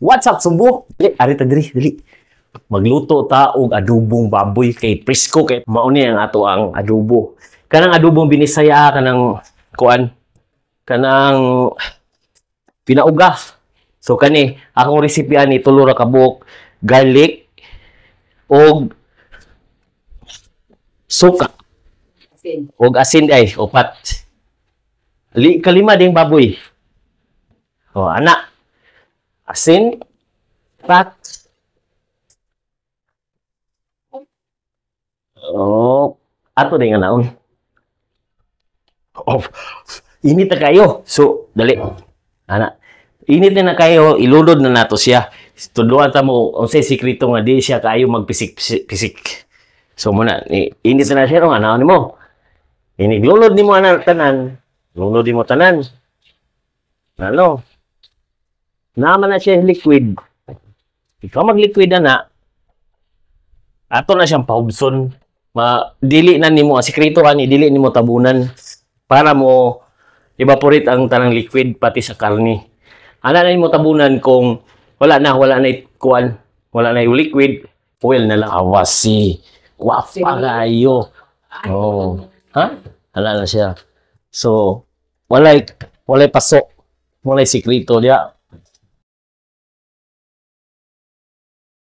What's up, Sumbo? Ari ta dili. Magluto ta og adobong baboy kay presko kay mao ni ang ato ang adobo. Kanang adobong binisaya kanang kuan kanang pinauga. So kani akong recipe ani tulo ra ka buok garlic og suka og asin ay upat. Kalima ding baboy. O ana asin, pat. Oh, ato din nga naon. Oh, init na kayo. So, dali. Ana, init na kayo, ilulod na nato siya. Tudloan ta mo, unsay sikreto nga di siya kayo magpisik-pisik. So muna, init na siya, nga naon mo. Iniglulod ni mo ana tanan. Lulod ni mo tanan. Ano? Naman na siya liquid. Ikaw mag-liquid na. Ato na siyang pahubson. Dili na nimo, sikreto ani dili nimo tabunan para mo evaporate ang tanang liquid pati sa karne. Ana na nimo tabunan kung wala na kuan, wala na yung liquid, oil na lang awasi. Wapagayo. Oh. Ha? Ana na siya. So, walay pasok. Walay sikreto dia.